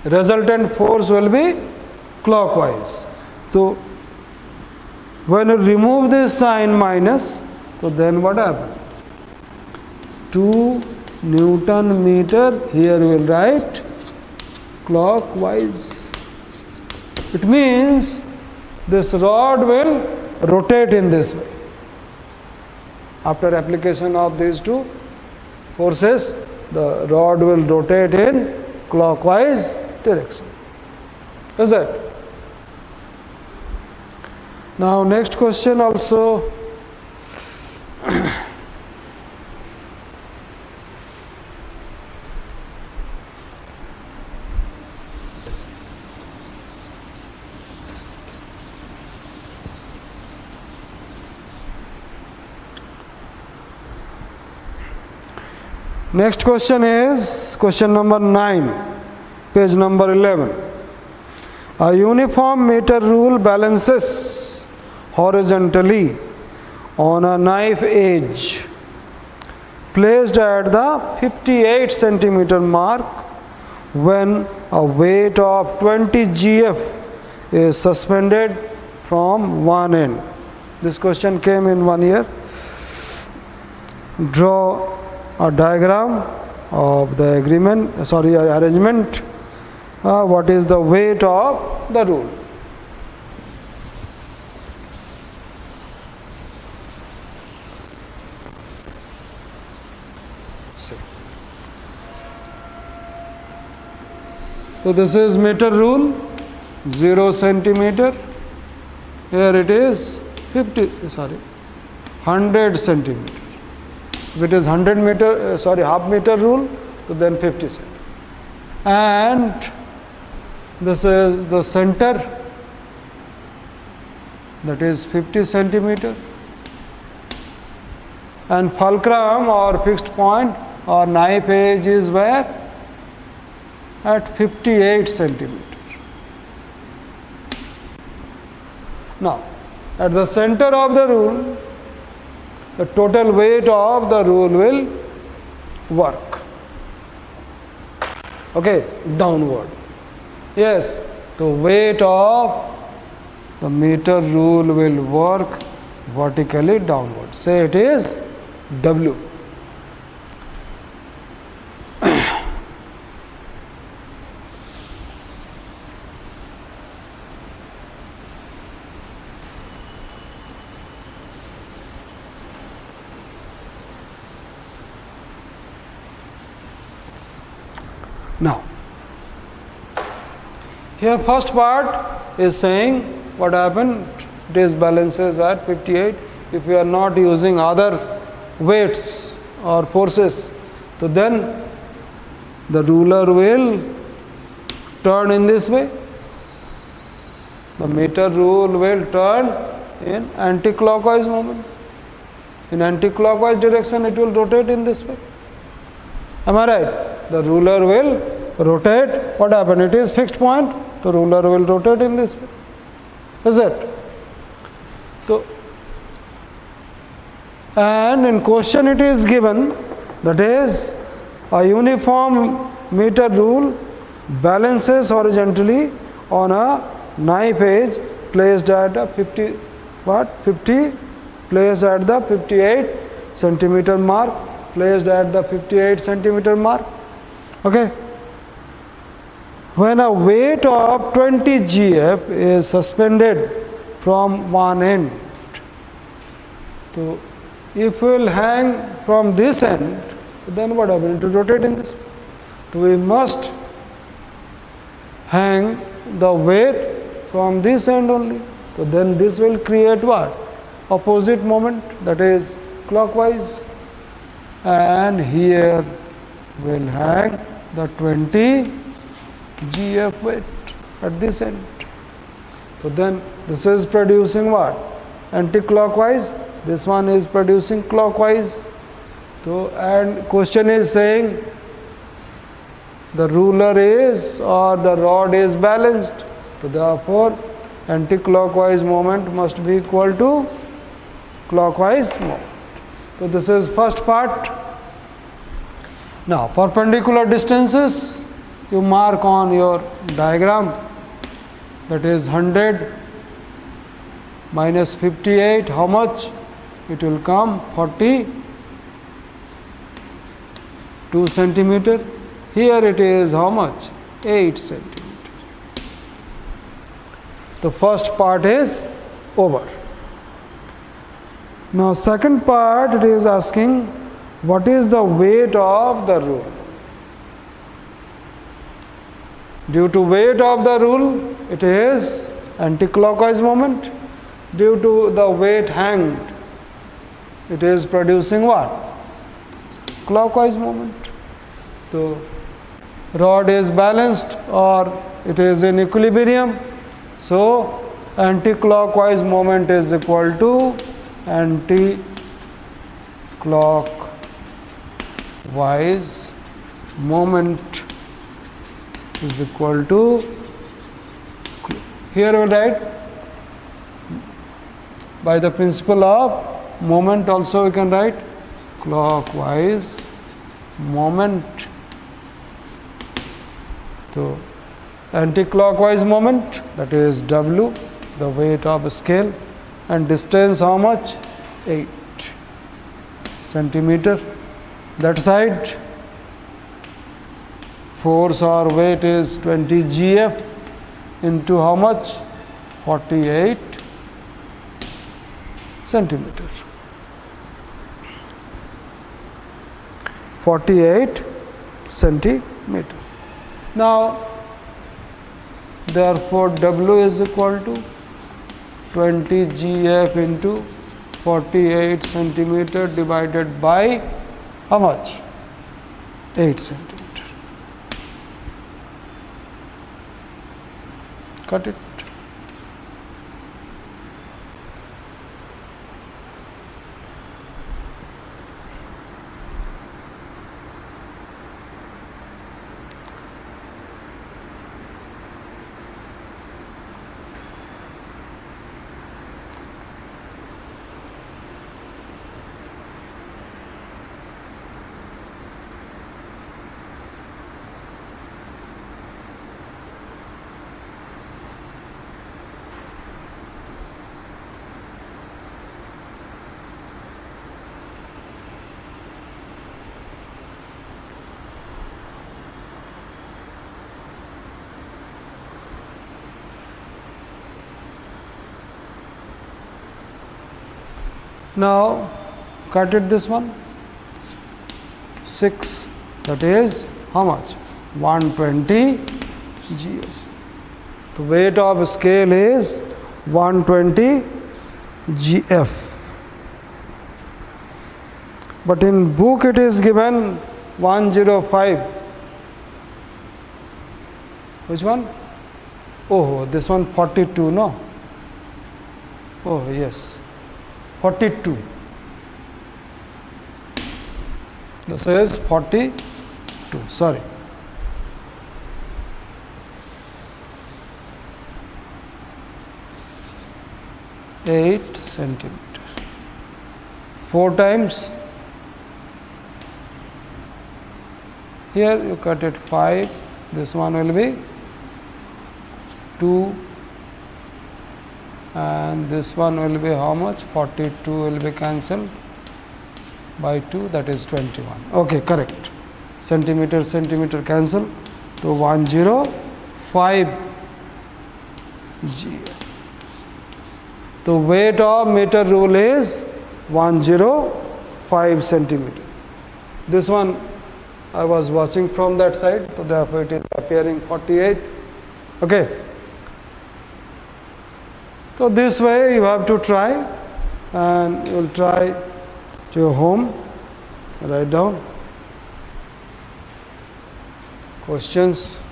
resultant force will be clockwise. So when you remove this sign minus, so then what happens? 2 Newton meter, here we will write clockwise. It means this rod will rotate in this way. After application of these two forces, the rod will rotate in clockwise direction. Is it? Now next question also. Next question is question number 9, page number 11. A uniform meter rule balances horizontally on a knife edge placed at the 58 centimeter mark when a weight of 20 GF is suspended from one end. This question came in 1 year. Draw a diagram of the arrangement. What is the weight of the rule? So this is meter rule, 0 centimeter. Here it is 100 centimeter. If it is 100 meter, half meter rule, so then 50 centimeter. And this is the center, that is 50 centimeter. And fulcrum or fixed point or knife edge is where? At 58 centimeter. Now, at the center of the rule, the total weight of the rule will work. Okay, downward. Yes, the weight of the meter rule will work vertically downward. Say it is W. Now, here first part is saying what happened, it is balances at 58. If we are not using other weights or forces, so then the ruler will turn in this way. The meter rule will turn in anti-clockwise movement. In anti-clockwise direction it will rotate in this way. Am I right? The ruler will rotate. What happened? It is fixed point. The ruler will rotate in this way. Is it? So, and in question it is given, that is a uniform meter rule balances horizontally on a knife edge placed at a 50 placed at the 58 centimeter mark, placed at the 58 centimeter mark. Okay. When a weight of 20 GF is suspended from one end, so if we will hang from this end, then what happens? It will rotate in this way. So we must hang the weight from this end only. So then this will create what? Opposite moment, that is clockwise. And here we will hang the 20 GF weight at this end. So then this is producing what? Anti-clockwise. This one is producing clockwise. So, and question is saying the ruler is or the rod is balanced. So therefore anti-clockwise moment must be equal to clockwise moment. So this is first part. Now perpendicular distances. You mark on your diagram, that is 100 minus 58, how much? It will come 42 centimeter. Here it is how much? 8 centimeter. The first part is over. Now second part, it is asking what is the weight of the rule. Due to weight of the rule, it is anti-clockwise moment. Due to the weight hanged, it is producing what? Clockwise moment. So rod is balanced or it is in equilibrium. So anti-clockwise moment is equal to anti-clockwise moment is equal to, here we write by the principle of moment, also we can write clockwise moment. So anti-clockwise moment, that is W, the weight of a scale, and distance how much? 8 centimeter. That side force or weight is 20 GF into how much? 48 centimeter. 48 centimeter. Now therefore W is equal to 20 GF into 48 centimeter divided by how much? 8 centimeter. Got it? Now cut it this one, 6, that is how much? 120 GF. The weight of scale is 120 GF. But in book it is given 105. Which one? Oh, this one 42, no? Oh, yes. 42. This is 42, sorry. Eight centimeter. 4 times. Here you cut it 5. This one will be 2. And this one will be how much? 42 will be cancelled by 2, that is 21. Okay, correct. Centimeter, centimeter cancel. So 105 G. The weight of meter rule is 105 centimeter. This one I was watching from that side, so therefore it is appearing 48. Okay. So this way you have to try, and you will try to your home, write down questions.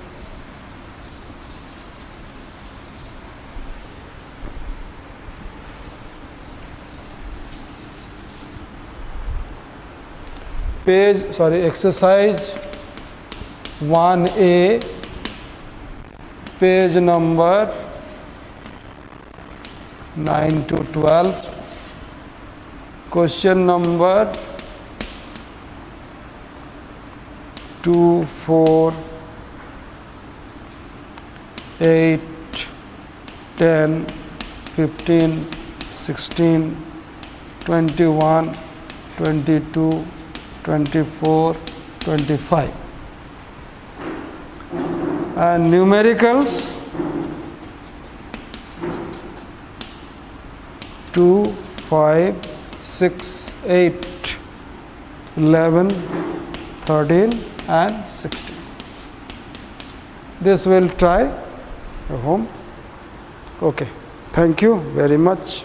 Exercise 1A, page number 9 to 12. Question number 2, 4, 8, 10, 15, 16, 21, 22, 24, 25. And numericals 2, 5, 6, 8, 11, 13 and 16. This we'll try at home. Okay. Thank you very much.